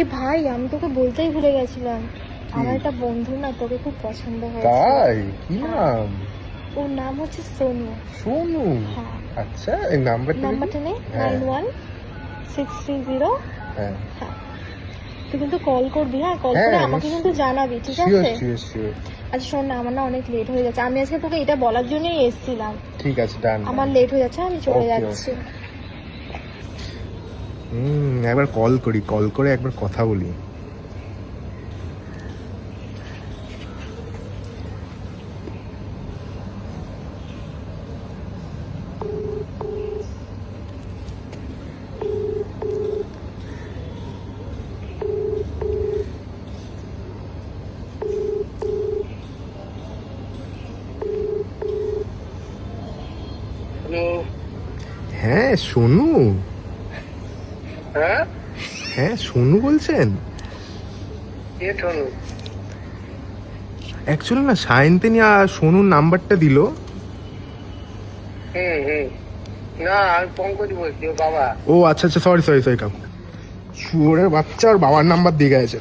এ ভাই, আমি তোকে বলতেই ভুলে গেছিলাম, আমার একটা বন্ধু না তোকে খুব পছন্দ হয়েছে। তাই? কি নাম? ওর নাম হচ্ছে সোনু। সোনু? হ্যাঁ। আচ্ছা, এই নাম্বারটা নেই, হ্যাঁ 916330। হ্যাঁ হ্যাঁ, তুই কিন্তু কল করবি, হ্যাঁ কল হ্যাঁ, করে আমাকে কিন্তু জানাবি, ঠিক শিওর আছে? Sure sure. আচ্ছা শোন না, আমার না অনেক লেট হয়ে যাচ্ছে, আমি আজকে তোকে এটা বলার জন্যই এসেছিলাম। ঠিক আছে, ডান। আমার লেট হয়ে যাচ্ছে, আমি চলে Okay, যাচ্ছি। একবার কল করি, কল করে একবার কথা বলি। হ্যালো। হ্যাঁ সোনু? হ্যাঁ, হ্যাঁ সোনু বলছেন? কে শোনো? অ্যাকচুয়ালি না সায়ন্তিনী সোনুর নাম্বারটা দিল। হুম। না, আমি পঙ্কজ বলছি, ওর বাবা। ও আচ্ছা আচ্ছা, সরি সরি সরি কাকু, শুয়োরের বাচ্চা ওর বাবার নাম্বার দিয়ে গেছে।